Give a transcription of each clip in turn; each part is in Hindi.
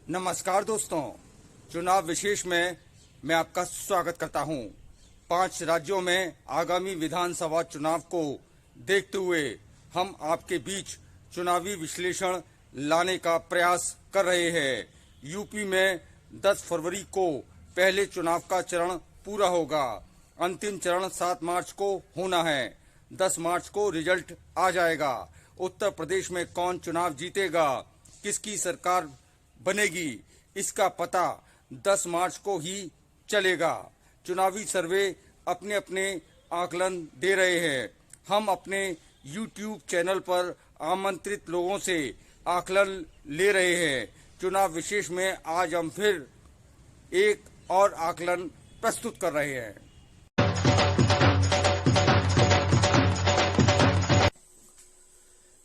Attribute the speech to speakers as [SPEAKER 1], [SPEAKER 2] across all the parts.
[SPEAKER 1] नमस्कार दोस्तों, चुनाव विशेष में मैं आपका स्वागत करता हूं। 5 राज्यों में आगामी विधानसभा चुनाव को देखते हुए हम आपके बीच चुनावी विश्लेषण लाने का प्रयास कर रहे हैं। यूपी में 10 फरवरी को पहले चुनाव का चरण पूरा होगा। अंतिम चरण 7 मार्च को होना है। 10 मार्च को रिजल्ट आ जाएगा। उत्तर प्रदेश में कौन चुनाव जीतेगा, किसकी सरकार बनेगी, इसका पता 10 मार्च को ही चलेगा। चुनावी सर्वे अपने अपने आकलन दे रहे हैं। हम अपने YouTube चैनल पर आमंत्रित लोगों से आकलन ले रहे हैं। चुनाव विशेष में आज हम फिर एक और आकलन प्रस्तुत कर रहे हैं।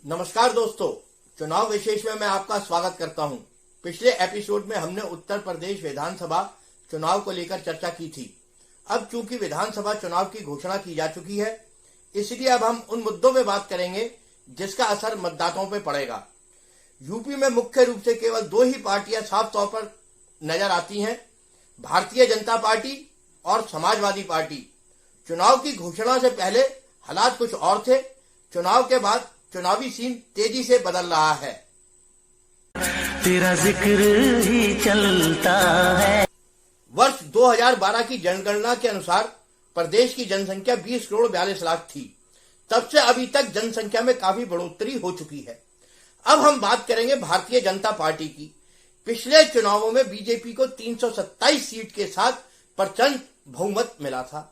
[SPEAKER 2] नमस्कार दोस्तों, चुनाव विशेष में मैं आपका स्वागत करता हूं। पिछले एपिसोड में हमने उत्तर प्रदेश विधानसभा चुनाव को लेकर चर्चा की थी। अब चूंकि विधानसभा चुनाव की घोषणा की जा चुकी है, इसलिए अब हम उन मुद्दों पे बात करेंगे जिसका असर मतदाताओं पे पड़ेगा। यूपी में मुख्य रूप से केवल 2 ही पार्टियां साफ तौर पर नजर आती हैं, भारतीय जनता पार्टी और समाजवादी पार्टी। चुनाव की घोषणा से पहले हालात कुछ और थे। चुनाव के बाद चुनावी सीन तेजी से बदल रहा है।
[SPEAKER 3] तेरा जिक्र ही चलता है।
[SPEAKER 2] वर्ष 2012 की जनगणना के अनुसार प्रदेश की जनसंख्या 20 करोड़ 42 लाख थी। तब से अभी तक जनसंख्या में काफी बढ़ोतरी हो चुकी है। अब हम बात करेंगे भारतीय जनता पार्टी की। पिछले चुनावों में बीजेपी को 327 सीट के साथ प्रचंड बहुमत मिला था।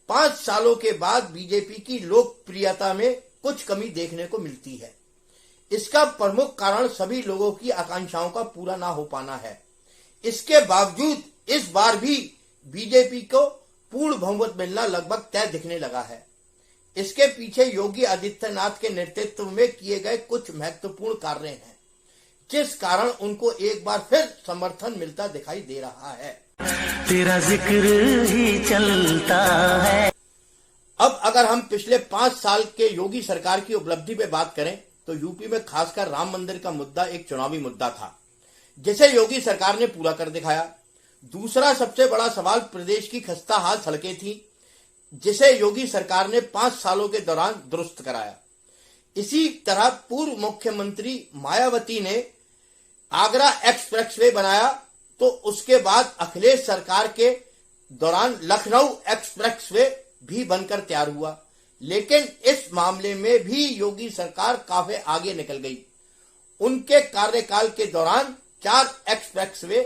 [SPEAKER 2] 5 सालों के बाद बीजेपी की लोकप्रियता में कुछ कमी देखने को मिलती है। इसका प्रमुख कारण सभी लोगों की आकांक्षाओं का पूरा ना हो पाना है। इसके बावजूद इस बार भी बीजेपी को पूर्ण बहुमत मिलना लगभग तय दिखने लगा है। इसके पीछे योगी आदित्यनाथ के नेतृत्व में किए गए कुछ महत्वपूर्ण कार्य हैं, जिस कारण उनको एक बार फिर समर्थन मिलता दिखाई दे रहा है।
[SPEAKER 3] तेरा जिक्र ही चलता है।
[SPEAKER 2] अब अगर हम पिछले 5 साल के योगी सरकार की उपलब्धि पे बात करें तो यूपी में खासकर राम मंदिर का मुद्दा एक चुनावी मुद्दा था, जिसे योगी सरकार ने पूरा कर दिखाया। दूसरा सबसे बड़ा सवाल प्रदेश की खस्ता हाल सड़कें थी, जिसे योगी सरकार ने 5 सालों के दौरान दुरुस्त कराया। इसी तरह पूर्व मुख्यमंत्री मायावती ने आगरा एक्सप्रेसवे बनाया, तो उसके बाद अखिलेश सरकार के दौरान लखनऊ एक्सप्रेसवे भी बनकर तैयार हुआ। लेकिन इस मामले में भी योगी सरकार काफी आगे निकल गई। उनके कार्यकाल के दौरान 4 एक्सप्रेसवे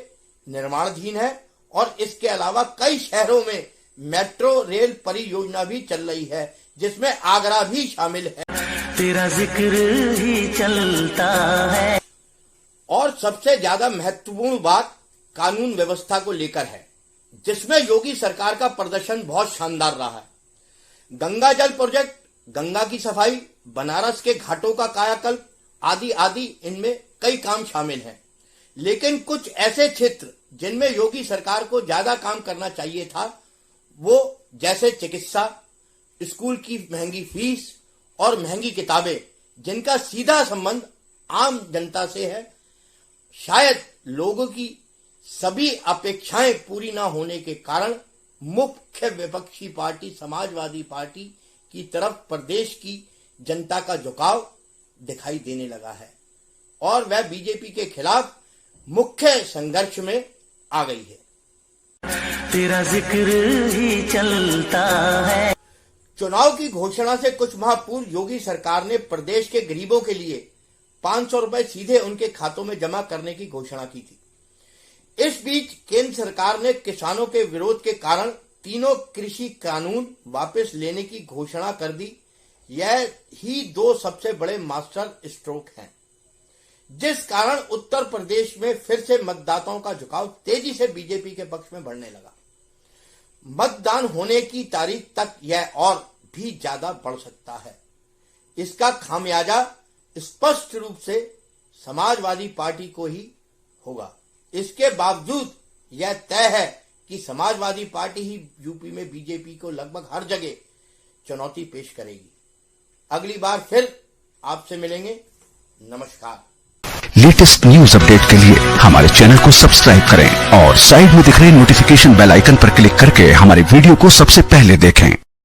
[SPEAKER 2] निर्माणाधीन है और इसके अलावा कई शहरों में मेट्रो रेल परियोजना भी चल रही है, जिसमें आगरा भी शामिल है।
[SPEAKER 3] तेरा जिक्र ही चलता है।
[SPEAKER 2] और सबसे ज्यादा महत्वपूर्ण बात कानून व्यवस्था को लेकर है, जिसमें योगी सरकार का प्रदर्शन बहुत शानदार रहा है। गंगा जल प्रोजेक्ट, गंगा की सफाई, बनारस के घाटों का कायाकल्प आदि आदि इनमें कई काम शामिल हैं। लेकिन कुछ ऐसे क्षेत्र जिनमें योगी सरकार को ज्यादा काम करना चाहिए था, वो जैसे चिकित्सा, स्कूल की महंगी फीस और महंगी किताबें, जिनका सीधा संबंध आम जनता से है। शायद लोगों की सभी अपेक्षाएं पूरी न होने के कारण मुख्य विपक्षी पार्टी समाजवादी पार्टी की तरफ प्रदेश की जनता का झुकाव दिखाई देने लगा है और वह बीजेपी के खिलाफ मुख्य संघर्ष में आ गई है।
[SPEAKER 3] तेरा जिक्र ही चलता है।
[SPEAKER 2] चुनाव की घोषणा से कुछ माह पूर्व योगी सरकार ने प्रदेश के गरीबों के लिए 500 रुपए सीधे उनके खातों में जमा करने की घोषणा की थी। इस बीच केंद्र सरकार ने किसानों के विरोध के कारण तीनों कृषि कानून वापस लेने की घोषणा कर दी। यह ही 2 सबसे बड़े मास्टर स्ट्रोक हैं, जिस कारण उत्तर प्रदेश में फिर से मतदाताओं का झुकाव तेजी से बीजेपी के पक्ष में बढ़ने लगा। मतदान होने की तारीख तक यह और भी ज्यादा बढ़ सकता है। इसका खामियाजा स्पष्ट रूप से समाजवादी पार्टी को ही होगा। इसके बावजूद यह तय है कि समाजवादी पार्टी ही यूपी में बीजेपी को लगभग हर जगह चुनौती पेश करेगी। अगली बार फिर आपसे मिलेंगे। नमस्कार।
[SPEAKER 4] लेटेस्ट न्यूज अपडेट के लिए हमारे चैनल को सब्सक्राइब करें और साइड में दिख रहे नोटिफिकेशन बेल आइकन पर क्लिक करके हमारे वीडियो को सबसे पहले देखें।